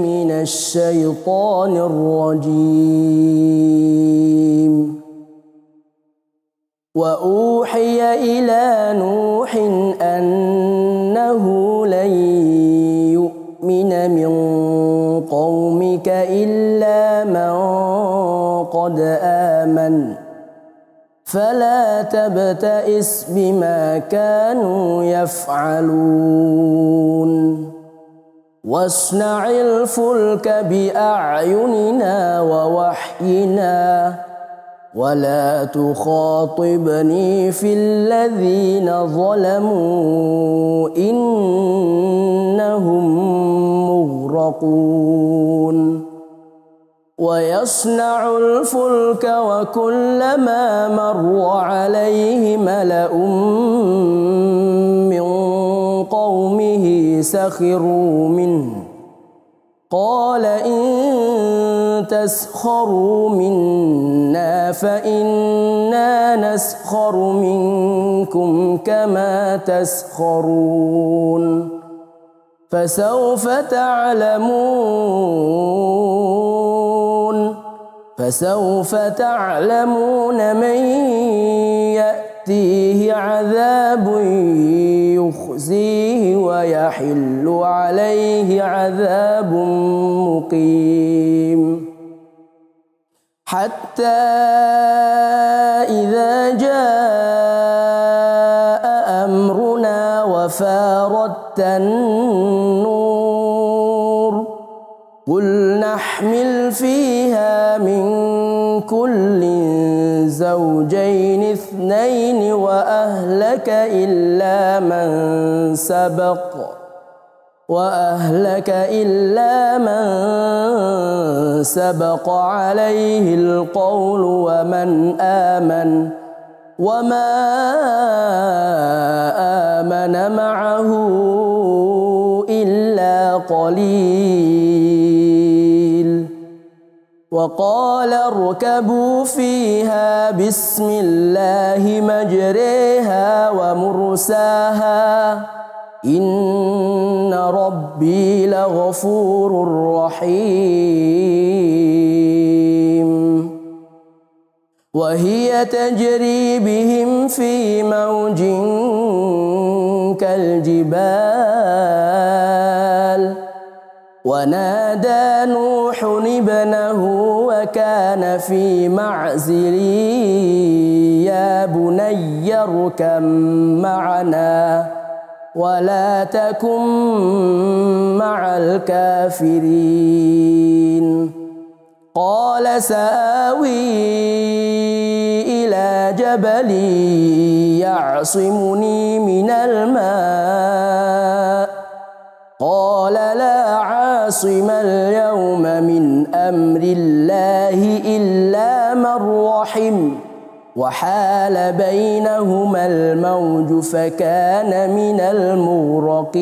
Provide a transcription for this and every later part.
من الشيطان الرجيم. وأوحي إلى نوح أنه لن يؤمن من قومك إلا من قد آمن فلا تبتئس بما كانوا يفعلون. واصنع الفلك بأعيننا ووحينا ولا تخاطبني في الذين ظلموا إنهم مغرقون. ويصنع الفلك وكلما مر عليه ملأ من قومه سخروا منه قال إن تسخروا منا فإنا نسخر منكم كما تسخرون. فسوف تعلمون من يأتيه عذاب يخزيه ويحل عليه عذاب مقيم. حتى إذا جاء أمرنا وفارت النور قل نحمل فيها من كل زوجين اثنين وأهلك إلا من سبق عليه القول ومن آمن وما آمن معه إلا قليل. وقال اركبوا فيها بسم الله مجريها ومرساها إن ربي لغفور رحيم. وهي تجري بهم في موج كالجبال ونادى نوح ابنه وكان في معزل يا بني اركب معنا ولا تكن مع الكافرين. قال سآوي إلى جبل يعصمني من الماء قال لا عاصم اليوم من أمر الله إلا من رحم وحال بينهما الموج فكان من المغرقين.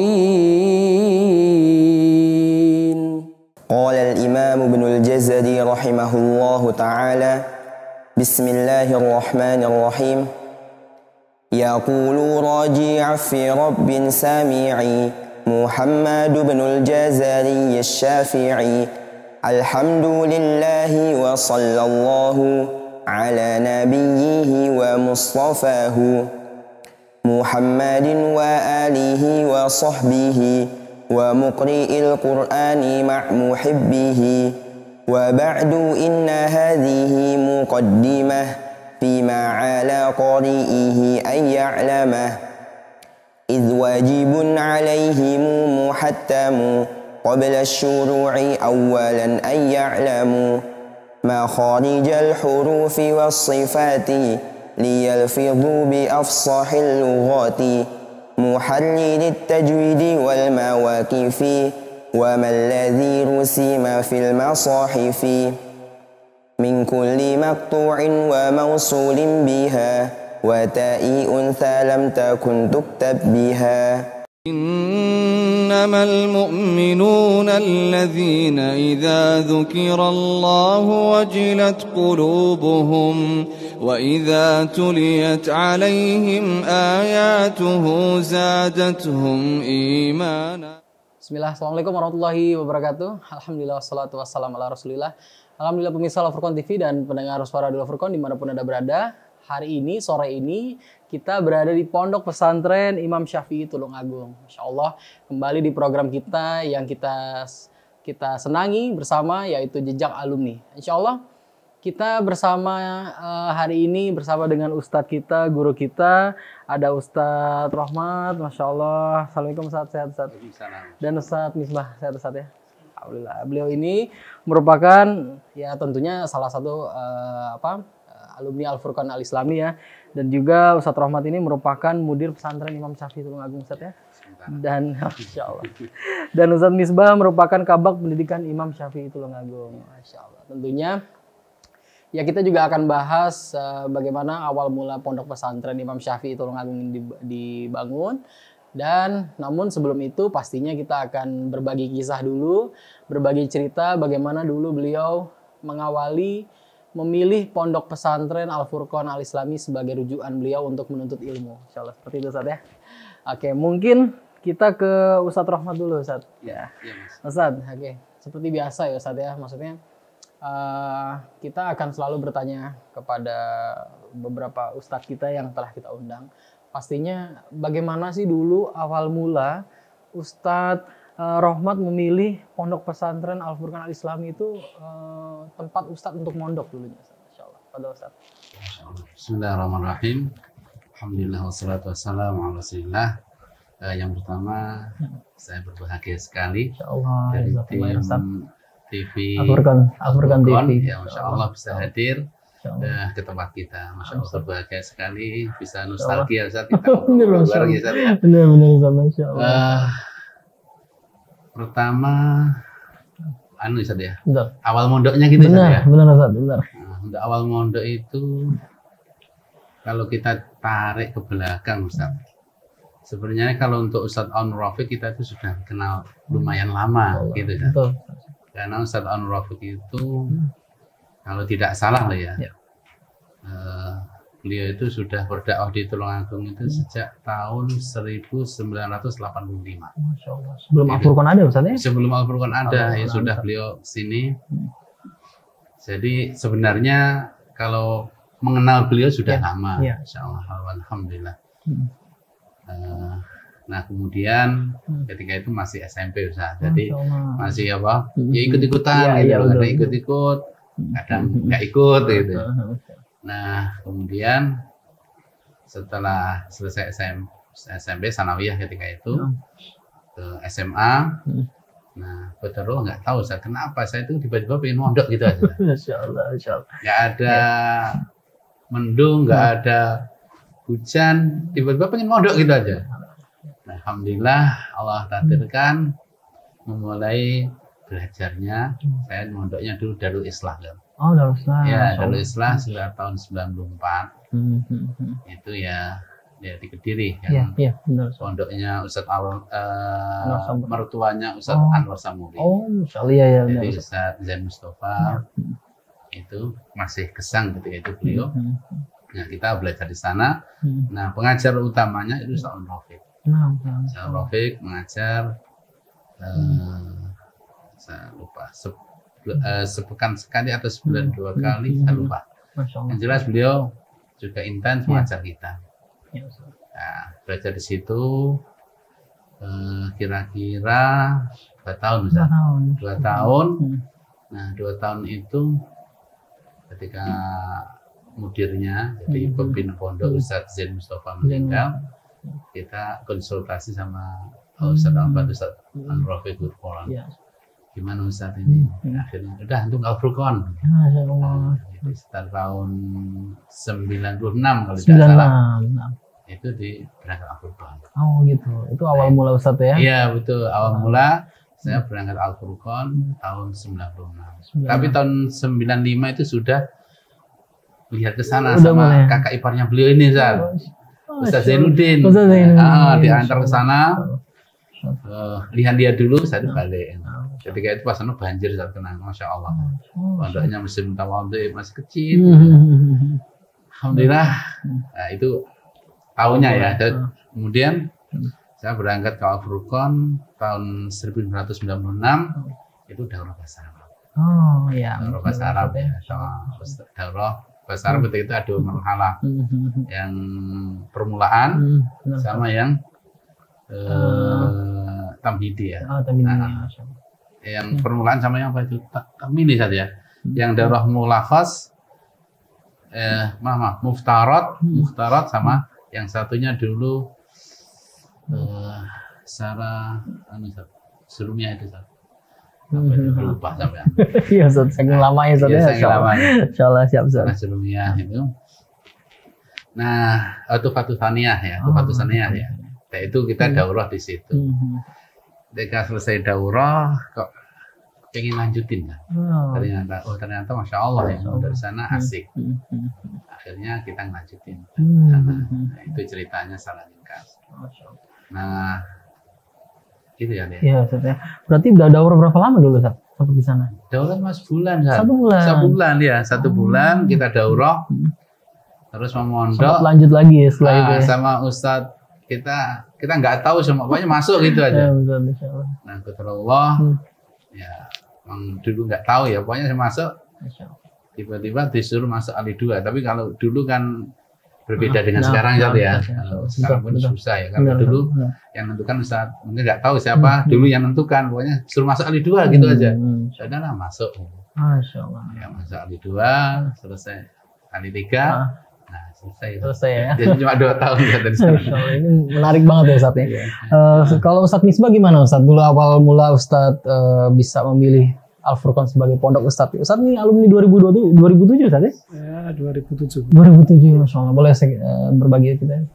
قال الإمام ابن الجزري رحمه الله تعالى: بسم الله الرحمن الرحيم. يقول راجع في رب سامعي محمد بن الجزري الشافعي: الحمد لله وصلى الله على نبيه ومصطفاه محمد وآله وصحبه ومقرئ القرآن مع محبه. وبعد إن هذه مقدمة فيما على قارئه أن يعلمه، إذ واجب عليهم محتم قبل الشروع أولا أن يعلموا مخارج الحروف والصفات ليلفظوا بأفصح اللغات محرر التجويد والمواقف وما الذي رسم في المصاحف من كل مقطوع وموصول بها وتاء أنثى لم تكن تكتب بها. إنما المؤمنون الذين إذا ذكر الله وجلت قلوبهم وإذا تليت عليهم آياته زادتهم إيمانا. Bismillah, Assalamualaikum warahmatullahi wabarakatuh. Alhamdulillah, wassalatu wassalamu ala rasulillah. Alhamdulillah pemirsa Al-Furqan TV dan pendengar suara Al-Furqan dimanapun Anda berada. Hari ini, sore ini, kita berada di Pondok Pesantren Imam Syafi'i Tulungagung. Masya Allah, kembali di program kita yang kita senangi bersama, yaitu Jejak Alumni. Insya Allah, kita bersama hari ini bersama dengan Ustadz kita, guru kita, ada Ustadz Rahmat, Masya Allah. Assalamualaikum Ustadz, sehat Ustadz. Dan Ustadz Misbah, sehat Ustadz ya. Alhamdulillah. Beliau ini merupakan ya tentunya salah satu alumni Al-Furqan Al-Islami ya. Dan juga Ustadz Rahmat ini merupakan mudir pesantren Imam Syafi'i Tulungagung Ustadz ya. Dan Masya Allah. Dan Ustadz Misbah merupakan kabak pendidikan Imam Syafi'i Tulungagung. Masya Allah. Tentunya ya kita juga akan bahas bagaimana awal mula pondok pesantren Imam Syafi'i Tulungagung dibangun. Dan namun sebelum itu pastinya kita akan berbagi kisah dulu, berbagi cerita bagaimana dulu beliau mengawali memilih pondok pesantren Al-Furqan Al-Islami sebagai rujukan beliau untuk menuntut ilmu. Insyaallah seperti itu Ustadz ya. Oke, mungkin kita ke Ustadz Rahmat dulu Ustadz. Ya. Ustadz, oke. Seperti biasa ya Ustadz ya, maksudnya kita akan selalu bertanya kepada beberapa ustadz kita yang telah kita undang. Pastinya bagaimana sih dulu awal mula Ustadz Rahmat memilih pondok pesantren Al-Furqan Al-Islami itu tempat ustadz untuk mondok dulunya. Insyaallah. Pada ustadz. Bismillahirrahmanirrahim. Alhamdulillah wassalatu wassalamu ala rasulillah. Yang pertama saya berbahagia sekali dari tim TV Al-Furqan TV. Ya, Masya Allah bisa hadir ke tempat kita. Masya Allah berbahagia sekali bisa nostalgia saat kita ngobrol bareng ya. Benar-benar Masya Allah. Pertama Ustaz ya. Betul. Awal mondoknya gitu ya. Benar Ustaz, benar. Untuk awal mondok itu kalau kita tarik ke belakang Ustaz. Sebenarnya kalau untuk Ustadz Anwar Rafiq kita itu sudah kenal lumayan lama gitu kan. Betul. Karena Ustadz Anwar Rafiq itu kalau tidak salah lah ya, beliau itu sudah berdakwah di Tulungagung itu sejak tahun 1985. Masya Allah. Sebelum Al-Furqan ada Ustaz ya? Sebelum Al-Furqan ada ya sudah beliau sini. Jadi sebenarnya kalau mengenal beliau sudah lama, Insya Allah, alhamdulillah. Nah kemudian ketika itu masih SMP Ustaz, jadi masih apa? Ya ikut-ikutan gitu, ada ikut-ikut, kadang nggak ikut gitu. Nah kemudian setelah selesai SMP Sanawiyah ketika itu ke SMA. Nah betul nggak tahu Ustaz kenapa saya itu tiba-tiba pengen mondok gitu aja. Masya Allah. Nggak ada mendung, nggak ada hujan, tiba-tiba pengen mondok gitu aja. Nah, alhamdulillah Allah takdirkan memulai belajarnya. Saya mondoknya dulu Darul Islah kan. Oh, Darul Islah. Ya, Darul Islah sudah tahun 94. Itu ya di Kediri kan. Iya, benar. Pondoknya Ustadz mertuanya Ustadz Anwar Samuri. Oh, insyaallah ya. Jadi Ustadz Zain Mustafa itu masih gesang ketika itu beliau. Nah, kita belajar di sana. Nah, pengajar utamanya itu Ustadz Rafiq. Ustadz Rafiq mengajar saya lupa sepekan sekali atau sebulan 2 kali, saya lupa. Yang jelas beliau juga intens mengajar kita. Nah, belajar di situ kira-kira 2 tahun Ustaz. 2 tahun. Nah, 2 tahun itu ketika mudirnya, jadi pembina pondok Ustadz Zain Mustafa meninggal, kita konsultasi sama Ustadz Anwar Rafiq Gurkolan. Gimana Ustadz ini? Akhirnya udah untuk Al-Furqan. Jadi sekitar tahun 96 kalau tidak salah. Itu di berangkat Al-Furqan. Oh gitu. Itu awal mula Ustadz ya? Iya betul. Awal mula saya berangkat Al-Furqan tahun 96. Tapi tahun 95 itu sudah lihat ke sana sama kakak iparnya beliau ini Ustaz Zainuddin. Diantar ke sana. Lihat dia dulu, saya balik. Ketika itu pas banjir saat kenang, Masya Allah. Pondoknya musim tawadhu masih kecil. Alhamdulillah. Nah, itu tahunnya ya. Dan kemudian Saya berangkat ke Al-Furqan tahun 1996 itu daurah bahasa Arab. Oh iya. Daurah bahasa Arab ya. Daurah bahasa Arab ketika itu ada marhalah yang permulaan sama yang tamhidi ya. Oh, tamhidi. Yang permulaan sama yang apa itu? Tamhidi saja. Yang daurah mulakhas muftarat sama yang satunya dulu secara sebelumnya itu lupa sampai. Iya, Ustaz, saking lamanya Ustaz. Iya, saking lamanya. Insyaallah siap Ustaz. Sebelumnya itu. Nah, Tuhfatul Tsaniyah ya, Tuhfatul Tsaniyah ya. Nah, itu kita daurah di situ. Ketika selesai daurah kok pengen lanjutin kan. Ternyata Masya Allah ya, dari sana asik. Akhirnya kita lanjutin. Nah, itu ceritanya salah ringkas. Nah, gitu ya. Iya, Ustaz ya. Berarti udah daurah berapa lama dulu, Ustaz? Sampai di sana? Daurah mas bulan, Ustaz. 1 bulan. 1 bulan ya, 1 bulan kita daurah. Terus memondok. Lanjut lagi ya setelah itu. Ya. Sama Ustadz kita nggak tahu semua, pokoknya masuk gitu aja. Nah, keterallah ya, emang dulu nggak tahu ya, pokoknya saya masuk. Tiba-tiba disuruh masuk Ali 2, tapi kalau dulu kan berbeda dengan sekarang ya. Kalau sekarang pun susah ya. Kalau dulu yang menentukan Ustaz mungkin nggak tahu siapa dulu yang menentukan, pokoknya suruh masuk Ali 2 gitu aja. Saudara masuk. Masya Allah. Ya masuk Ali 2, selesai Ali 3. Nah, selesai ya. Jadi cuma 2 tahun ya dari sana. Ini menarik banget ya Ustaz ya. Kalau Ustaz Misbah gimana Ustaz? Dulu awal mula Ustaz bisa memilih Al-Furqan sebagai pondok Ustaz. Ustaz ini alumni 2007 Ustaz ya? Ya, 2007. 2007, Masya Allah. Boleh berbagi kita?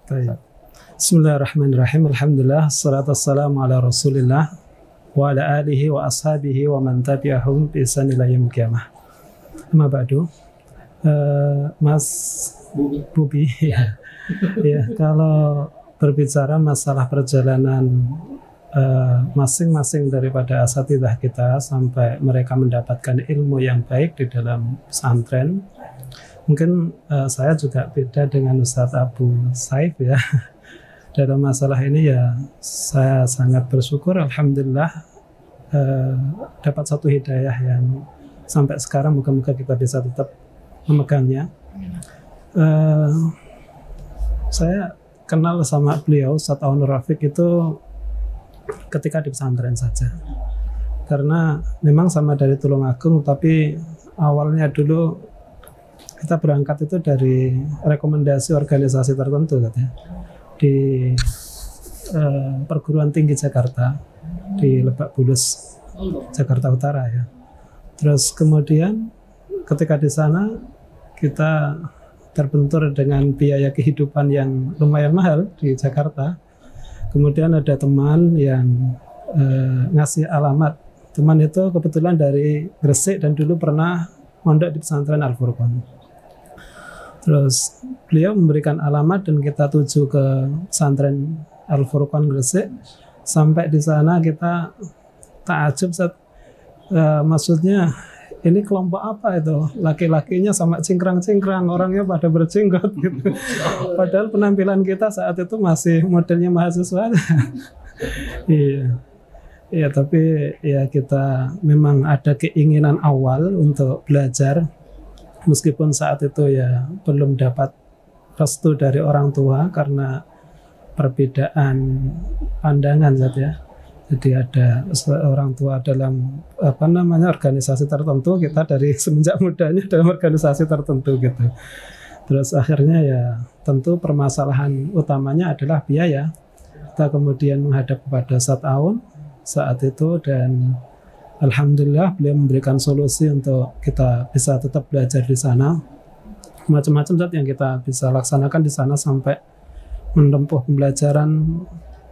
Bismillahirrahmanirrahim. Alhamdulillah, assalatu wassalamu ala rasulillah wa ala alihi wa ashabihi wa man tabi'ahum bi ihsan ila yaumil qiyamah. Amma ba'du. Mas Bubi, ya, kalau berbicara masalah perjalanan masing-masing daripada asatidzah kita sampai mereka mendapatkan ilmu yang baik di dalam pesantren, mungkin saya juga beda dengan Ustadz Abu Saif ya. Dalam masalah ini ya saya sangat bersyukur, alhamdulillah dapat satu hidayah yang sampai sekarang moga-moga kita bisa tetap memegangnya. Saya kenal sama beliau Ustadz Aun Rafiq itu ketika di pesantren saja, karena memang sama dari Tulungagung, tapi awalnya dulu kita berangkat itu dari rekomendasi organisasi tertentu katanya di perguruan tinggi Jakarta di Lebak Bulus, Jakarta Utara ya. Terus kemudian ketika di sana kita terbentur dengan biaya kehidupan yang lumayan mahal di Jakarta. Kemudian ada teman yang ngasih alamat. Teman itu kebetulan dari Gresik dan dulu pernah mondok di pesantren Al-Furqan. Terus beliau memberikan alamat dan kita tuju ke pesantren Al-Furqan Gresik. Sampai di sana kita takjub, maksudnya ini kelompok apa itu? Laki-lakinya sama cingkrang-cingkrang, orangnya pada berjenggot gitu. Padahal penampilan kita saat itu masih modelnya mahasiswa. Iya. Iya, tapi ya kita memang ada keinginan awal untuk belajar. Meskipun saat itu ya belum dapat restu dari orang tua karena perbedaan pandangan saja. Jadi ada orang tua dalam organisasi tertentu, kita dari semenjak mudanya dalam organisasi tertentu gitu. Terus akhirnya ya tentu permasalahan utamanya adalah biaya. Kita kemudian menghadap kepada Ustadz Aun saat itu dan alhamdulillah beliau memberikan solusi untuk kita bisa tetap belajar di sana. Macam-macam zat yang kita bisa laksanakan di sana sampai menempuh pembelajaran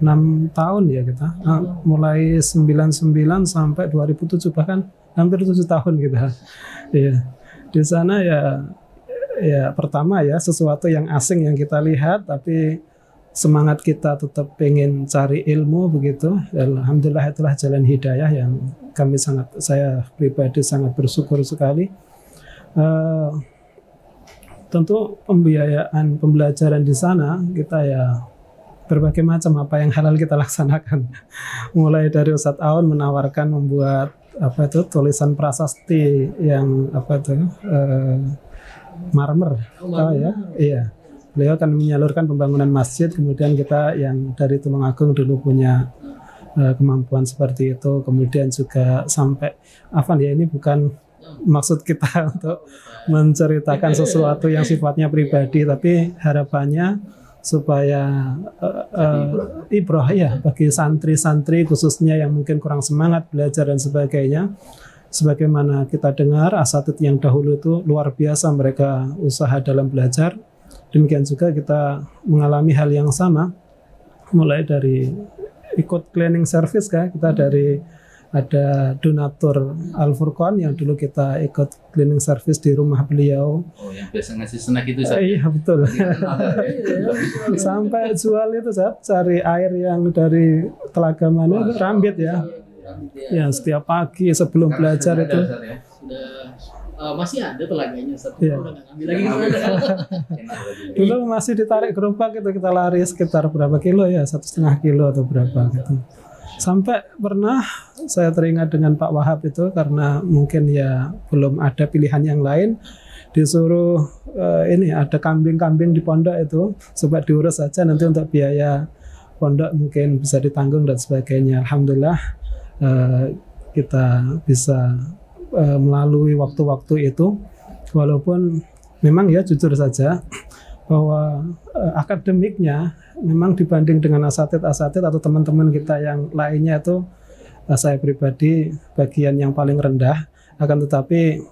6 tahun ya kita, mulai 99 sampai 2007, bahkan hampir 7 tahun kita. Ya. Di sana ya pertama ya sesuatu yang asing yang kita lihat, tapi semangat kita tetap pengen cari ilmu begitu. Alhamdulillah itulah jalan hidayah yang saya pribadi sangat bersyukur sekali. Tentu pembiayaan pembelajaran di sana kita ya berbagai macam apa yang halal kita laksanakan. Mulai dari Ustadz Aun menawarkan membuat tulisan prasasti yang marmer, ya, iya. Beliau akan menyalurkan pembangunan masjid, kemudian kita yang dari Tulungagung dulu punya kemampuan seperti itu, kemudian juga sampai ini bukan maksud kita untuk menceritakan sesuatu yang sifatnya pribadi, tapi harapannya supaya ibrah ya bagi santri-santri khususnya yang mungkin kurang semangat belajar dan sebagainya. Sebagaimana kita dengar asatidz yang dahulu itu luar biasa mereka usaha dalam belajar. Demikian juga kita mengalami hal yang sama, mulai dari ikut cleaning service kan, kita dari ada donatur Al-Furqan yang dulu kita ikut cleaning service di rumah beliau. Oh, yang biasa ngasih snack itu, iya betul. Sampai jual itu, cari air yang dari telaga mana, Rambit ya. Ya setiap pagi sebelum belajar itu. Masih ada telaganya, ya. Udah nggak ngambil lagi. Dulu masih ditarik gerobak itu, kita lari sekitar berapa kilo ya, 1,5 kilo atau berapa gitu. Sampai pernah saya teringat dengan Pak Wahab itu, karena mungkin ya belum ada pilihan yang lain, disuruh ini ada kambing-kambing di pondok itu, coba diurus saja nanti untuk biaya pondok mungkin bisa ditanggung dan sebagainya. Alhamdulillah kita bisa melalui waktu-waktu itu, walaupun memang ya jujur saja bahwa akademiknya memang dibanding dengan asatidz atau teman-teman kita yang lainnya itu saya pribadi bagian yang paling rendah. Akan tetapi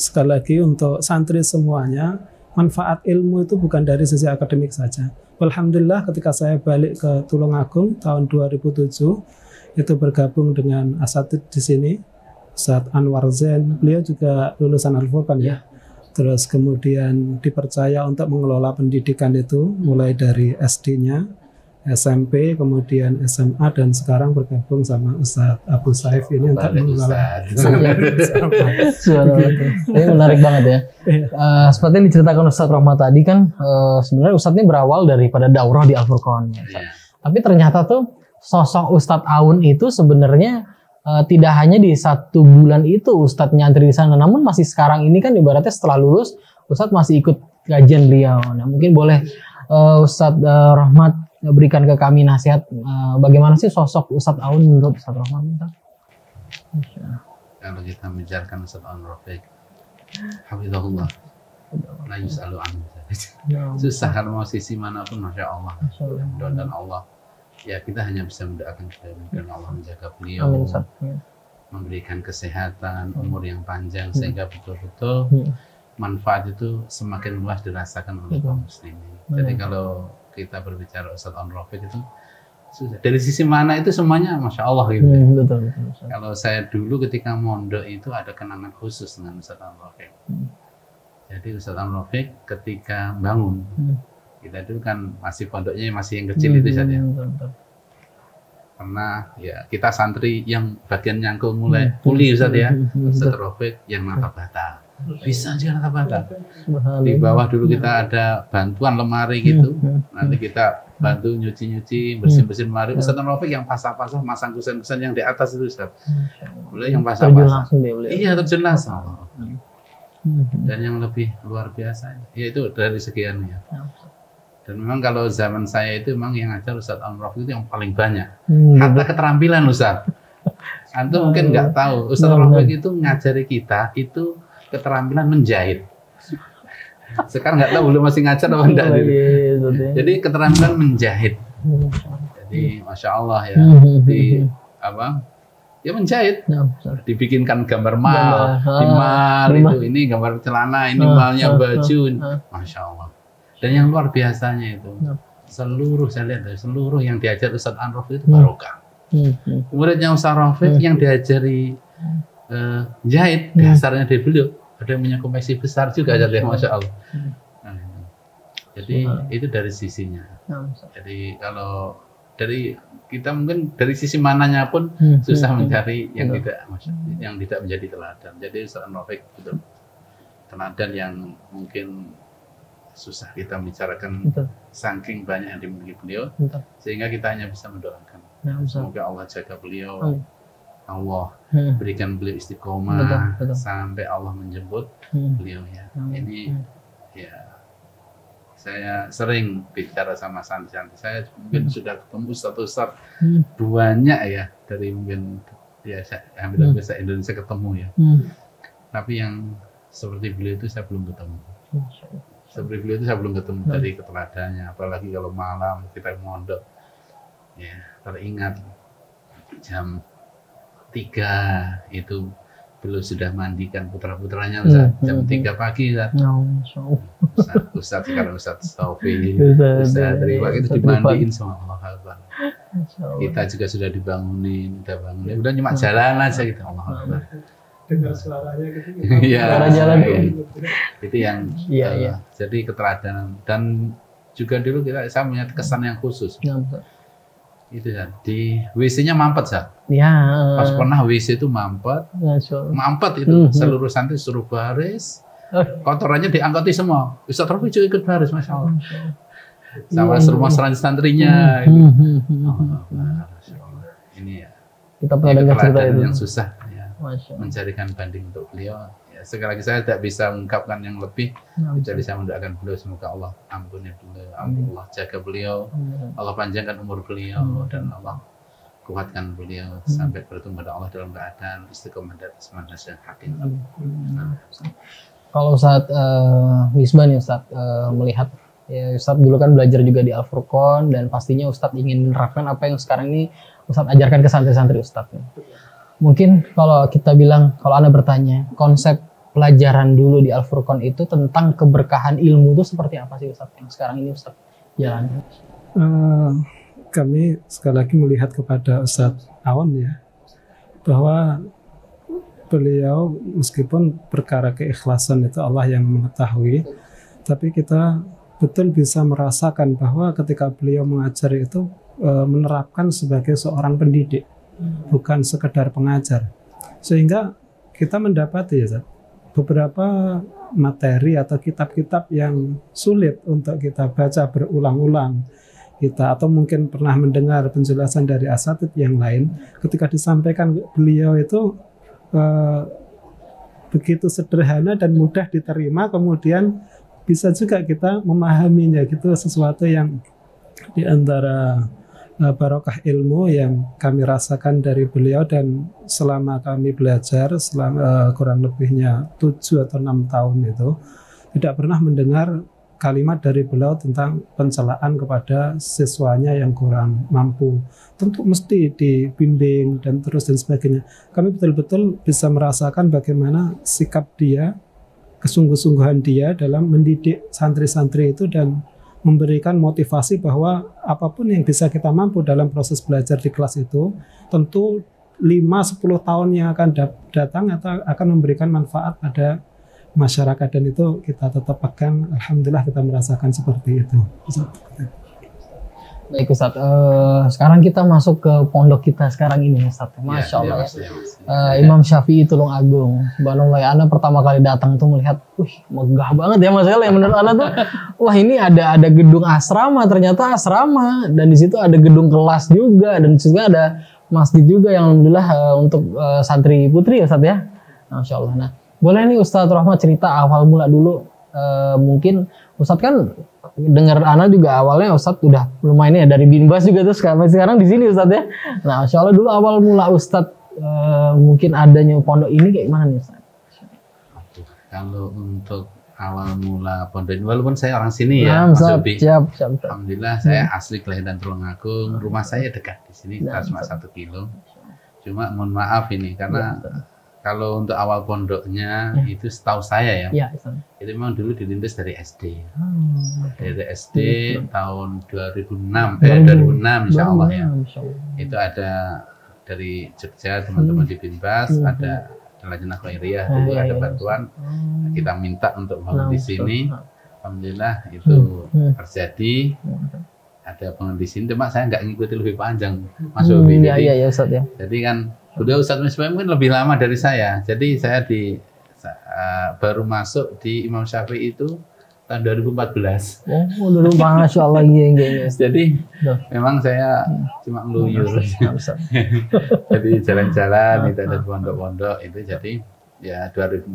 sekali lagi untuk santri semuanya, manfaat ilmu itu bukan dari sisi akademik saja. Alhamdulillah ketika saya balik ke Tulungagung tahun 2007 itu bergabung dengan asatidz di sini, Ustadz Anwar Zain, beliau juga lulusan Al-Furqan ya. Terus kemudian dipercaya untuk mengelola pendidikan itu mulai dari SD-nya, SMP, kemudian SMA, dan sekarang bergabung sama Ustadz Abu Saif ini untuk mengelola. Ini menarik banget ya. Seperti yang diceritakan Ustadz Rahmat tadi kan, sebenarnya Ustadz ini berawal daripada daurah di Al-Furqan. Tapi ternyata tuh sosok Ustadz Aun itu sebenarnya tidak hanya di 1 bulan itu Ustadz nyantri di sana, namun masih sekarang ini kan ibaratnya setelah lulus Ustadz masih ikut kajian beliau. Nah mungkin boleh Ustadz Rahmat berikan ke kami nasihat bagaimana sih sosok Ustadz Aun menurut Ustadz Rahmat? Kalau kita membicarakan Ustadz Aun Rafiq, hafizahullah, la yus'alu anhu. Susah kalau mau sisi manapun, masya Allah, dan Allah. Ya kita hanya bisa mendoakan dan Allah menjaga beliau, memberikan kesehatan, umur yang panjang sehingga betul-betul manfaat itu semakin luas dirasakan oleh kaum muslimin. Jadi kalau kita berbicara Ustadz Aun Rafiq itu susah. Dari sisi mana itu semuanya masya Allah gitu. Betul. Kalau saya dulu ketika mondok itu ada kenangan khusus dengan Ustadz Aun Rafiq. Jadi Ustadz Aun Rafiq ketika bangun, kita dulu kan masih pondoknya masih yang kecil itu saja. Karena ya kita santri yang bagian nyangkul mulai pulih Ustadz ya. Ustadz Rafiq yang nata bata. Bisa aja nata bata. Di bawah dulu kita ada bantuan lemari gitu. Nanti kita bantu nyuci-nyuci, bersin-bersin lemari. Ustadz Rafiq yang pasang-pasang, masang kusen-kusen yang di atas itu Ustadz. Boleh yang pasang-pasang. Iya, terjun langsung. Dan yang lebih luar biasa, yaitu dari sekiannya. Dan memang kalau zaman saya itu memang yang ngajar Ustadz Aun Rafiq itu yang paling banyak. Hatta keterampilan Ustadz. Antum mungkin nggak tahu, Ustadz Aun Rafiq itu ngajari kita itu keterampilan menjahit. Sekarang nggak tahu belum masih ngajar atau enggak. Jadi keterampilan menjahit. Jadi masya Allah ya. Di apa? Ya menjahit. Dibikinkan gambar mal, itu ini gambar celana, ini malnya baju, masya Allah. Dan yang luar biasanya itu seluruh saya lihat dari seluruh yang diajar Ustadz Aun Rafiq itu barokah. Muridnya Ustadz Rafiq yang diajari jahit dasarnya dari beliau ada yang punya koleksi besar juga jadi masya Allah. Jadi itu dari sisinya. Jadi kalau dari kita mungkin dari sisi mananya pun susah mencari yang tidak menjadi teladan. Jadi Ustadz Aun Rafiq betul teladan yang mungkin susah kita membicarakan Betul. saking banyak yang dimiliki beliau, Betul. sehingga kita hanya bisa mendoakan. Nah, Ustaz. Semoga Allah jaga beliau, Amin. Allah Hmm. berikan beliau Betul, istiqomah betul. sampai Allah menjemput Hmm. beliau ya. Amin. Ini ya saya sering bicara sama santri-santri saya, mungkin sudah ketemu ustaz-ustaz banyak ya, dari mungkin ya hampir se Indonesia ketemu ya. Tapi yang seperti beliau itu saya belum ketemu. Seperti beliau itu saya belum ketemu dari keteladaannya, apalagi kalau malam kita mondok. Ya, teringat jam 3 itu beliau sudah mandikan putra-putranya jam 3 pagi Ustaz sekarang Ustaz Taufi, Ustaz Riwa itu dimandiin sama Allah Akbar. Kita juga sudah dibangunin, udah cuma jalan aja gitu, Allah Akbar. Dengar suaranya gitu. Iya, jalan itu yang jadi keteladanan. Dan juga dulu saya punya kesan yang khusus. Itu ya, di WC-nya mampet ya. Pas pernah WC itu mampet itu seluruh santri suruh baris, kotorannya diangkati semua. Ustaz Rafi juga ikut baris, masya Allah. Sama rumah santrinya. Ini ya. Kita pernah dengar cerita itu. Yang susah ya, mencarikan banding untuk beliau. Ya, sekali lagi saya tidak bisa mengungkapkan yang lebih, kecuali saya mendoakan beliau semoga Allah ampuni beliau, Allah jaga beliau, Allah panjangkan umur beliau, dan Allah kuatkan beliau sampai bertemu pada Allah dalam keadaan istiqomah dan semangat yang hakim. Kalau saat Misbah nih Ustaz melihat ya, Ustaz dulu kan belajar juga di Al-Furqan, dan pastinya Ustaz ingin menerapkan apa yang sekarang ini Ustaz ajarkan ke santri-santri Ustaz. Mungkin kalau kita bilang, kalau Anda bertanya, konsep pelajaran dulu di Al-Furqan itu tentang keberkahan ilmu itu seperti apa sih Ustaz yang sekarang ini Ustaz jalan? Kami sekali lagi melihat kepada Ustaz Awan ya, bahwa beliau meskipun perkara keikhlasan itu Allah yang mengetahui, tapi kita betul bisa merasakan bahwa ketika beliau mengajar itu menerapkan sebagai seorang pendidik, bukan sekedar pengajar. Sehingga kita mendapati ya, beberapa materi atau kitab-kitab yang sulit untuk kita baca berulang-ulang, kita atau mungkin pernah mendengar penjelasan dari asatidz yang lain, ketika disampaikan beliau itu begitu sederhana dan mudah diterima, kemudian bisa juga kita memahaminya gitu, sesuatu yang diantara barokah ilmu yang kami rasakan dari beliau. Dan selama kami belajar selama kurang lebihnya 7 atau 6 tahun itu tidak pernah mendengar kalimat dari beliau tentang pencelaan kepada siswanya yang kurang mampu. Tentu mesti dibimbing dan terus dan sebagainya. Kami betul-betul bisa merasakan bagaimana sikap dia, kesungguh-sungguhan dia dalam mendidik santri-santri itu dan memberikan motivasi bahwa apapun yang bisa kita mampu dalam proses belajar di kelas itu, tentu 5-10 tahun yang akan datang atau akan memberikan manfaat pada masyarakat, dan itu kita tetap pegang. Alhamdulillah kita merasakan seperti itu. Baik Ustaz, sekarang kita masuk ke pondok kita sekarang ini Ustaz. Masya Allah ya. Imam Syafi'i Tulungagung. Subhanallah, Ana pertama kali datang tuh melihat, megah banget ya Mas El. Yang menurut Ana tuh, wah ini ada gedung asrama, ternyata asrama, dan di situ ada gedung kelas juga, dan juga ada masjid juga yang alhamdulillah untuk santri putri ya Ustaz ya. Masya Allah. Nah, boleh nih Ustaz Rahmat cerita awal mula dulu. Mungkin Ustaz kan dengar Ana juga awalnya Ustaz udah lumayan ya dari Binbas juga, terus sekarang di sini Ustaz ya. Nah, Masya Allah, dulu awal mula Ustaz mungkin adanya pondok ini kayak mana nih Ustaz? Kalau untuk awal mula pondok ini, walaupun saya orang sini ya, Mas Ubi. Siap. Alhamdulillah saya asli kelahiran Tulungagung, rumah saya dekat di sini, cuma 1 kilo. Cuma mohon maaf ini karena kalau untuk awal pondoknya itu setahu saya ya, itu memang dulu dirintis dari SD. Dari SD tahun 2006 insya Allah ya. Itu ada dari Jogja, teman-teman di Binbas, ada Lajnah Khairiyah, dulu ada bantuan, kita minta untuk bangun di sini. Alhamdulillah itu terjadi. Ada bangun di sini, cuma saya nggak ngikuti lebih panjang, Mas Ubi. Iya Ustaz ya. Jadi kan udah Ustaz Misbah mungkin lebih lama dari saya. Jadi saya baru masuk di Imam Syafi'i itu tahun 2014. Oh, dulu Masya Allah, iya. Jadi memang saya cuma ngeluyur. Jadi jalan-jalan itu ada pondok-pondok itu, jadi ya 2014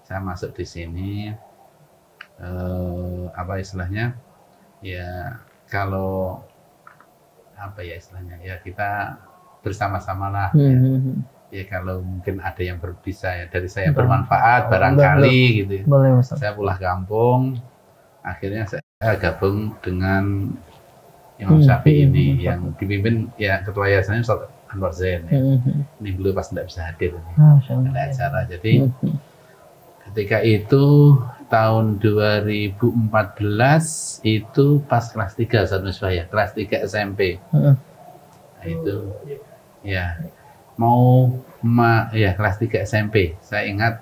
saya masuk di sini. Apa istilahnya? Ya kalau apa ya istilahnya? Ya kita bersama-sama lah. Ya kalau mungkin ada yang bisa ya dari saya bermanfaat barangkali gitu ya. Boleh, Ustaz. Saya pulang kampung, akhirnya saya gabung dengan Imam Syafi'i ini yang dipimpin ya ketua yayasannya Ustaz Anwar Zain ya. Ini beliau pas tidak bisa hadir ini ada acara. Jadi ketika itu tahun 2014 itu pas kelas 3 Ustaz Misbah ya, kelas 3 SMP. Nah, itu ya kelas 3 SMP. Saya ingat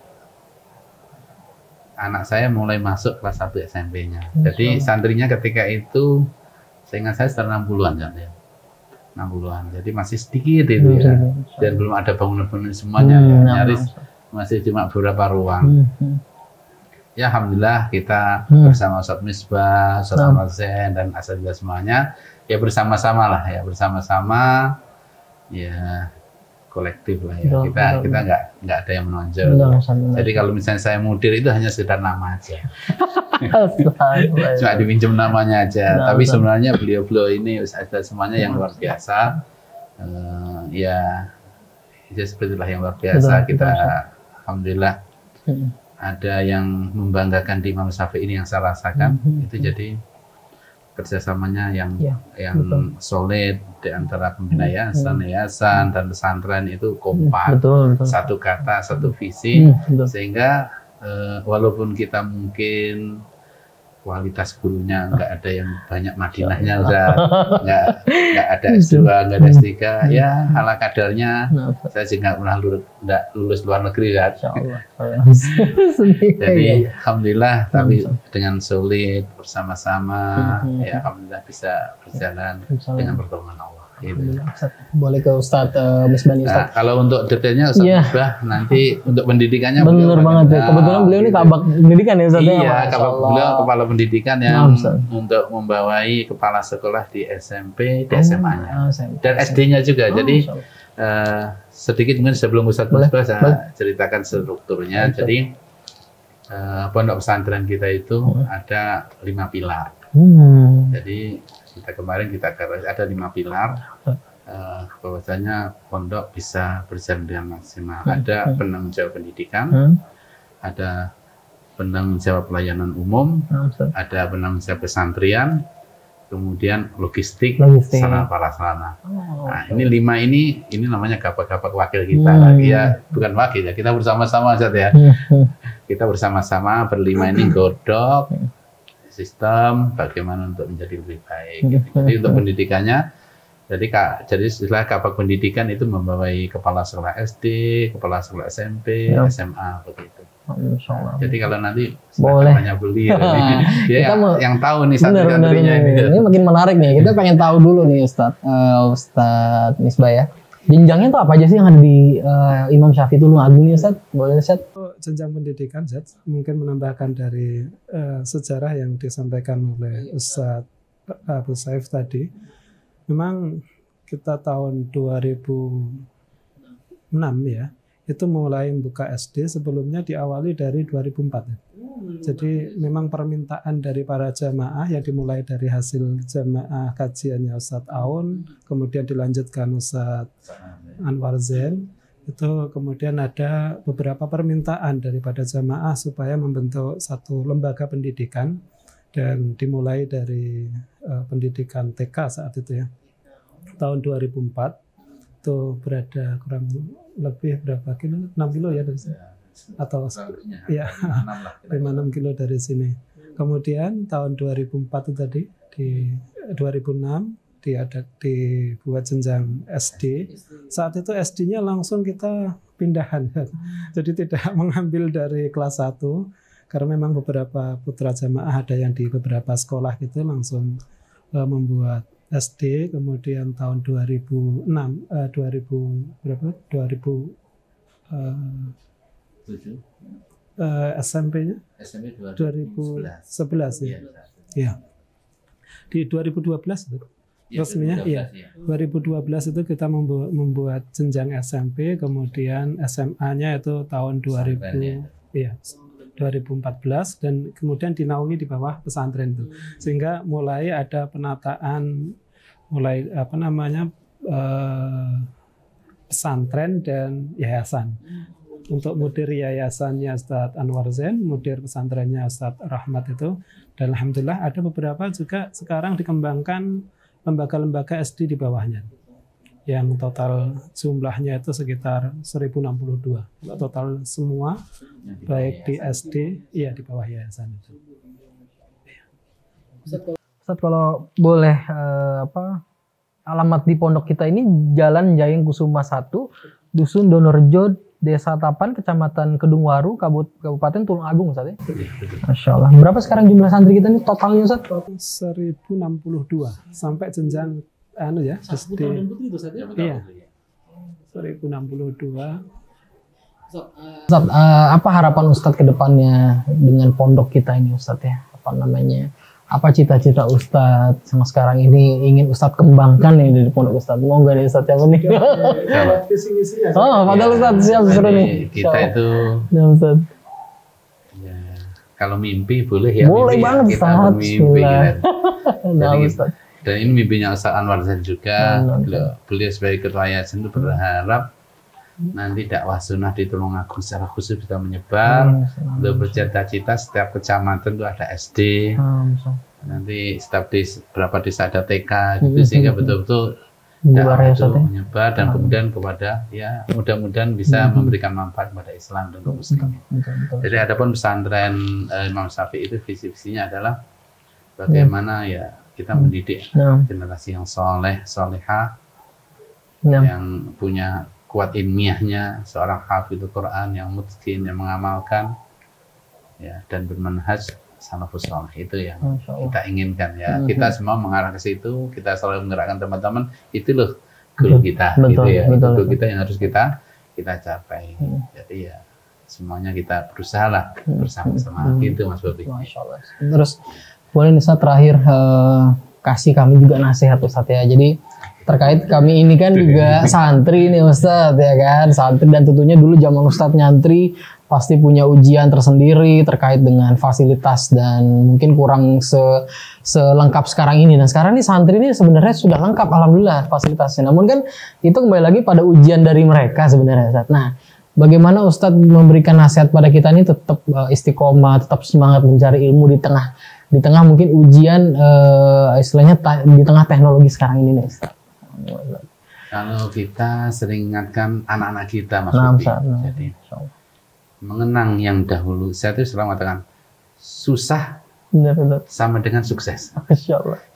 anak saya mulai masuk kelas 1 SMP-nya. Jadi santrinya ketika itu saya ingat saya sekitar 60-an ya. 60-an. Jadi masih sedikit itu ya. Dan belum ada bangunan-bangunan semuanya ya. Nyaris masih cuma beberapa ruang. Ya alhamdulillah kita bersama Ustaz Misbah, Ustaz Ahmad Zain dan asatidz semuanya ya bersama-sama lah ya, bersama-sama ya kolektif lah ya. Kita nggak ada yang menonjol. Jadi kalau misalnya saya mudir itu hanya sekedar nama aja. Cuma dipinjam namanya aja. Tapi sebenarnya beliau-beliau ini ada semuanya yang luar biasa. Ya seperti itulah yang luar biasa. Kita alhamdulillah ada yang membanggakan di Imam Syafi'i ini yang saya rasakan. Itu jadi kerjasamanya yang solid di antara pembina yayasan dan pesantren itu kompak, satu kata, satu visi, sehingga walaupun kita mungkin kualitas gurunya nggak ada yang banyak Madinahnya, nggak ada S2, nggak ada S3, ya ala kadarnya. Saya juga pernah lulus luar negeri kan. Jadi alhamdulillah, tapi dengan solid bersama-sama, ya alhamdulillah bisa berjalan dengan pertolongan Allah. Gitu. Boleh ke Ustadz Misbah nih, Ustadz. Nah, kalau untuk detailnya Ustadz Misbah nanti untuk pendidikannya bener banget ya. Kebetulan beliau ini kabak pendidikan ya Ustadz. Iya, beliau kepala pendidikan yang untuk membawai kepala sekolah di SMP, di SMA-nya dan SD-nya juga. Jadi sedikit mungkin sebelum Ustadz Misbah saya ceritakan strukturnya. Jadi pondok pesantren kita itu ada 5 pilar. Jadi kemarin kita ada 5 pilar. Bahwasanya pondok bisa berjalan dengan maksimal. Ada penanggung jawab pendidikan, ada penanggung jawab pelayanan umum, ada penanggung jawab pesantrian, kemudian logistik, sarana prasarana. Nah, ini 5 ini namanya kapak-kapak wakil kita. Ya, bukan wakil ya, kita bersama-sama Ustaz ya. Kita bersama-sama berlima ini godok sistem bagaimana untuk menjadi lebih baik. Jadi untuk pendidikannya, jadi istilah kapak pendidikan itu membawai kepala sekolah SD, kepala sekolah SMP, SMA begitu. Jadi kalau nanti banyak beli, dia yang tahu nih santri-santrinya ini. Ini makin menarik nih. Kita pengen tahu dulu nih Ustadz Misbah ya. Jenjangnya tuh apa aja sih yang ada di Imam Syafi'i Tulung Agung nih Ustadz? Boleh Ustadz? Jenjang pendidikan mungkin menambahkan dari sejarah yang disampaikan oleh Ustadz Abu Saif tadi. Memang kita tahun 2006 ya, itu mulai membuka SD, sebelumnya diawali dari 2004. Jadi memang permintaan dari para jamaah yang dimulai dari hasil jamaah kajiannya Ustadz Aun, kemudian dilanjutkan Ustadz Anwar Zain, itu kemudian ada beberapa permintaan daripada jamaah supaya membentuk satu lembaga pendidikan, dan dimulai dari pendidikan TK saat itu ya. Tahun 2004 itu berada kurang lebih berapa kilo? 6 kilo ya dari sini. Atau ya 5-6 kilo dari sini. Kemudian tahun 2004 itu tadi, di 2006 dibuat jenjang SD. Saat itu SD-nya langsung kita pindahan. Jadi tidak mengambil dari kelas 1, karena memang beberapa putra jamaah ada yang di beberapa sekolah gitu langsung membuat SD. Kemudian tahun 2007 2007 SMP-nya SMP 2011 ya. Iya. Iya. Di 2012 itu resminya 2012, iya. 2012 itu kita membuat jenjang SMP, kemudian SMA-nya itu tahun 2000 iya 2014 dan kemudian dinaungi di bawah pesantren itu. Sehingga mulai ada penataan mulai pesantren dan yayasan. Untuk mudir yayasannya Ustadz Anwar Zain, mudir pesantrennya Ustadz Rahmat itu, dan alhamdulillah ada beberapa juga sekarang dikembangkan lembaga-lembaga SD di bawahnya, yang total jumlahnya itu sekitar 1062. Total semua baik di SD, iya di bawah yayasan itu. Ustadz kalau boleh alamat di pondok kita ini Jalan Jayeng Kusuma 1, Dusun Donorejo, Desa Tapan, Kecamatan Kedungwaru, Kabupaten Tulung Agung, Ustaz ya? Masya Allah. Berapa sekarang jumlah santri kita ini totalnya, Ustaz? 1062 sampai jenjang SD. Iya. 1062. Ustaz, apa harapan Ustaz ke depannya dengan pondok kita ini, Ustaz ya? Apa namanya? Apa cita-cita Ustadz sama sekarang ini ingin Ustadz kembangkan nih dari pondok Ustadz? Mau nggak nih Ustadz yang ini? Oh, padahal Ustadz siap seru nih. Kita itu ya, Ustadz. Ya, kalau mimpi boleh ya. Boleh mimpi banget, ya. Kita bermimpi. Nah, Ustadz. Dan ini mimpinya Ustadz Anwar Zain juga. Beliau sebagai ketua yayasan itu berharap nanti dakwah sunnah di Tulungagung secara khusus bisa menyebar. Beliau bercita-cita setiap kecamatan itu ada SD. Nanti setiap berapa desa ada TK gitu, sehingga betul-betul dakwah itu menyebar dan kemudian kepada ya mudah-mudahan bisa memberikan manfaat kepada Islam dan kaum muslimin. Jadi adapun pesantren Imam Syafi'i itu visi-visinya adalah bagaimana ya kita mendidik generasi yang soleh, solehah, yang punya kuat ilmiahnya, seorang hafidhul Quran yang mutqin, yang mengamalkan ya dan bermanhaj salafus saleh. Itu yang kita inginkan ya. Kita semua mengarah ke situ, kita selalu menggerakkan teman-teman, itu loh goal kita gitu ya. Itu goal kita yang harus kita capai. Jadi ya semuanya kita berusaha lah bersama-sama gitu Mas Bobi. Masya Allah. Terus boleh nih Ustaz terakhir kasih kami juga nasihat Ustaz ya. Jadi terkait kami ini kan juga santri nih Ustadz ya kan, santri dan tentunya dulu zaman Ustadz nyantri pasti punya ujian tersendiri terkait dengan fasilitas dan mungkin kurang selengkap sekarang ini. Dan sekarang nih santri ini sebenarnya sudah lengkap alhamdulillah fasilitasnya. Namun kan itu kembali lagi pada ujian dari mereka sebenarnya Ustadz. Nah, bagaimana Ustadz memberikan nasihat pada kita ini tetap istiqomah, tetap semangat mencari ilmu di tengah mungkin ujian istilahnya di tengah teknologi sekarang ini nih Ustadz. Kalau kita sering ingatkan anak-anak kita Mas Bobi, jadi mengenang yang dahulu. Saya itu selalu mengatakan susah sama dengan sukses.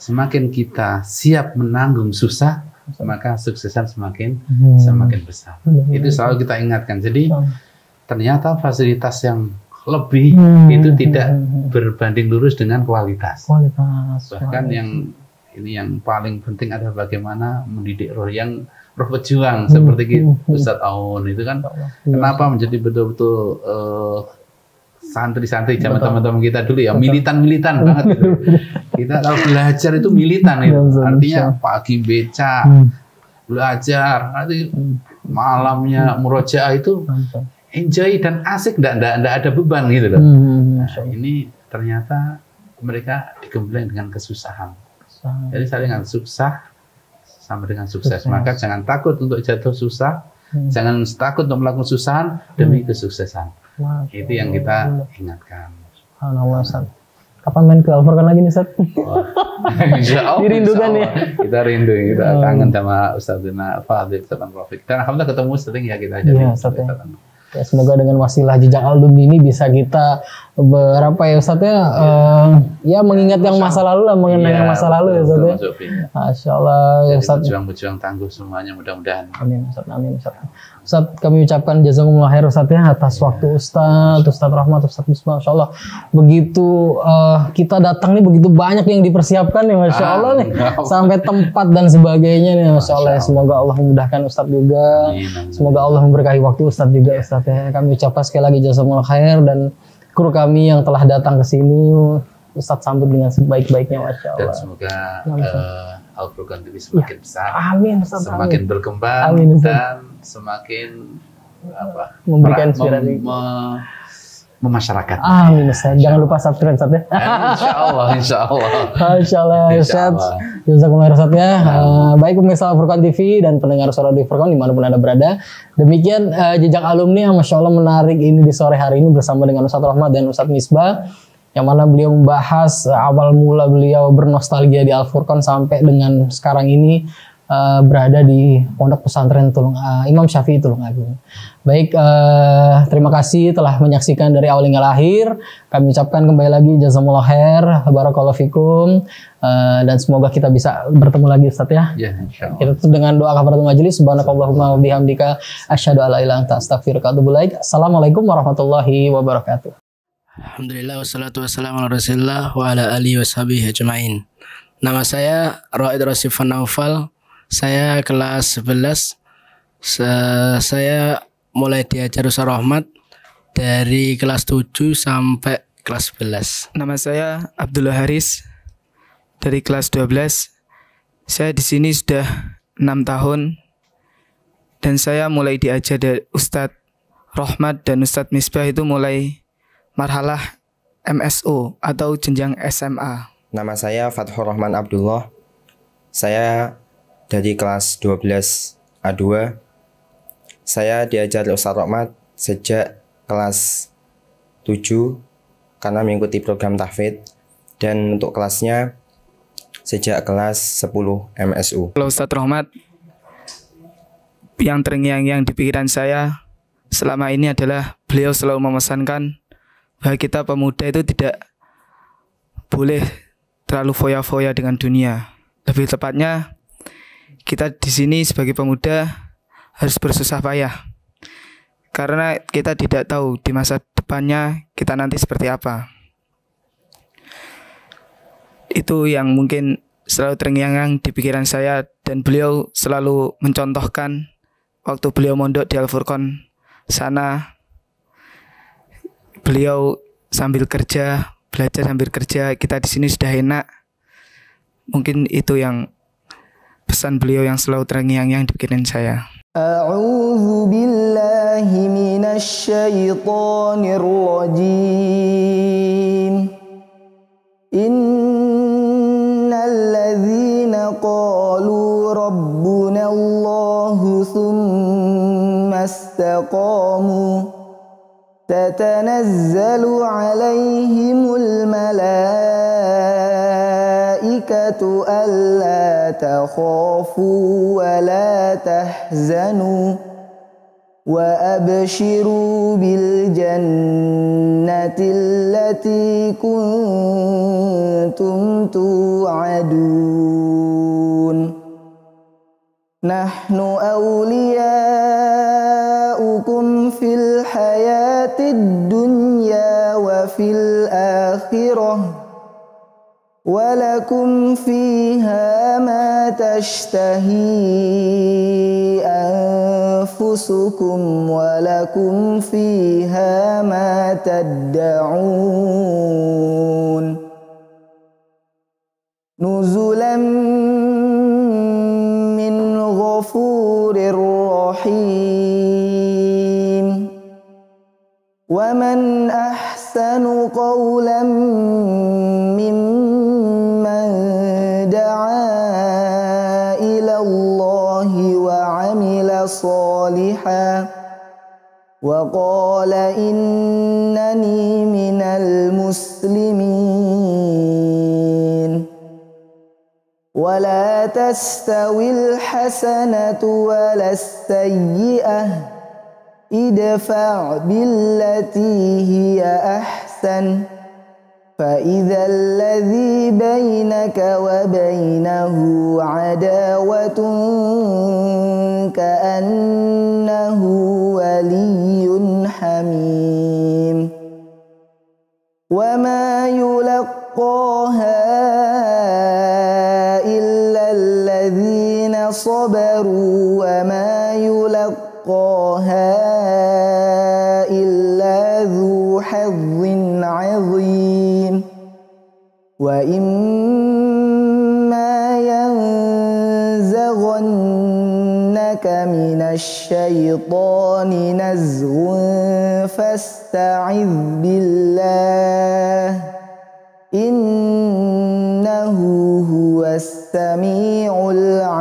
Semakin kita siap menanggung susah, maka suksesan semakin besar. Itu selalu kita ingatkan. Jadi ternyata fasilitas yang lebih itu tidak berbanding lurus dengan kualitas. Bahkan yang paling penting adalah bagaimana mendidik roh pejuang seperti Ustadz Aun itu kan. Kenapa menjadi betul-betul santri-santri zaman teman-teman kita dulu ya, militan banget gitu. Kita kalau belajar itu militan itu. Artinya pagi becak, belajar, nanti malamnya murojaah itu enjoy dan asik, enggak ada beban gitu loh. Nah, ini ternyata mereka digembleng dengan kesusahan. Jadi saling susah sama dengan sukses. Maka jangan takut untuk jatuh susah, jangan takut untuk melakukan kesusahan demi kesuksesan. Itu yang kita ingatkan. Subhanallah Ustaz. Kapan main ke Al-Furqan lagi nih Ustaz? Dirindukan ya. Kita rindu, kita kangen sama Ustadzina Fadil Ustadz Rafiq. Dan alhamdulillah ketemu sering ya kita jadi. Ya, semoga dengan wasilah jejak alumni ini bisa kita Ustadz ya mengingat yang masa lalu lah, mengenang yang masa lalu ya Ustadz ya. Masya Allah ya Ustadz. Berjuang tangguh semuanya mudah-mudahan. Amin Ustadz, amin Ustadz. Ustadz, kami ucapkan jazakumullah khair Ustadz ya atas waktu Ustadz Rahmat, Ustadz Misbah. Masya Allah, begitu kita datang nih begitu banyak yang dipersiapkan nih, Masya Allah nih, sampai tempat dan sebagainya nih, Masya Allah. Semoga Allah memudahkan Ustadz juga, semoga Allah memberkahi waktu Ustadz juga Ustadz ya. Kami ucapkan sekali lagi jazakumullah khair, dan kru kami yang telah datang ke sini Ustadz sambut dengan sebaik-baiknya, Masya Allah. Dan semoga Al-Furqan TV semakin besar, amin, Ustadz, semakin berkembang, amin, dan semakin memberikan inspirasi memasyarakat. Amin Ustadz. Jangan lupa subscribe Ustadz ya. Insya Allah, Insya Allah. Insya Allah Ustadz. Jazakumullah Ustadz ya. Baik pemirsa Al-Furqan TV dan pendengar suara di Furqan dimanapun Anda berada. Demikian jejak alumni yang Masya Allah menarik ini di sore hari ini bersama dengan Ustadz Rahmat dan Ustadz Misbah, yang mana beliau membahas awal mula beliau bernostalgia di Al-Furqan sampai dengan sekarang ini berada di Pondok Pesantren Imam Syafi'i Tulungagung. Baik, terima kasih telah menyaksikan dari awal hingga akhir. Kami ucapkan kembali lagi jazakumullah khair, barakallahu fikum, dan semoga kita bisa bertemu lagi Ustaz ya. Ya, insyaallah. Kita tutup dengan doa kafaratul majelis. Subhanakallahumma wa bihamdika asyhadu an la ilaha illa anta astaghfiruka wa atubu ilaik. Assalamualaikum warahmatullahi wabarakatuh. Alhamdulillah wassalatu wassalamu ala rasulillah wa ala alihi washabihi ajma'in. Nama saya Raid Rasifan Naufal. Saya kelas 11. Saya mulai diajar Ustaz Rahmat dari kelas 7 sampai kelas 11. Nama saya Abdullah Haris dari kelas 12. Saya di sini sudah 6 tahun dan saya mulai diajar dari Ustadz Rahmat dan Ustadz Misbah itu mulai marhalah MSO atau jenjang SMA. Nama saya Fathur Rahman Abdullah. Saya dari kelas 12 A2. Saya diajar Ustaz Rahmat sejak kelas 7 karena mengikuti program tahfidz, dan untuk kelasnya sejak kelas 10 MSU. Kalau Ustaz Rahmat, yang terngiang-ngiang di pikiran saya selama ini adalah beliau selalu memesankan bahwa kita pemuda itu tidak boleh terlalu foya-foya dengan dunia. Lebih tepatnya, kita di sini sebagai pemuda harus bersusah payah. Karena kita tidak tahu di masa depannya kita nanti seperti apa. Itu yang mungkin selalu terngiang-ngiang di pikiran saya, dan beliau selalu mencontohkan waktu beliau mondok di Al-Furqan sana. Beliau sambil kerja, belajar sambil kerja. Kita di sini sudah enak. Mungkin itu yang pesan beliau yang selalu terngiang-ngiang di pikiran saya. A'udzu billahi minasy syaithanir rajim. Innal ladzina qalu rabbuna Allahu tsumma istaqamu تتنزل عليهم الملائكة ألا تخافوا ولا تحزنوا وأبشروا بالجنة التي كنتم توعدون نحن أولياؤكم في الحياة الدنيا وفي الآخرة ولكم فيها ما تشتهي أنفسكم ولكم فيها ما تدعون نزلا من غفور رحيم ومن أحسن قولا ممن دعا إلى الله وعمل صالحا وقال إنني من المسلمين ولا تستوي الحسنة ولا السيئة ادفع بالتي هي أحسن فإذا الذي بينك وبينه عداوة كأنه وما يلقاها إلا الذين صبروا وما يلقاها إلا ذو حظ عظيم وإما ينزغنك من الشيطان نزغ فاستعذ بالله إنه هو السميع العليم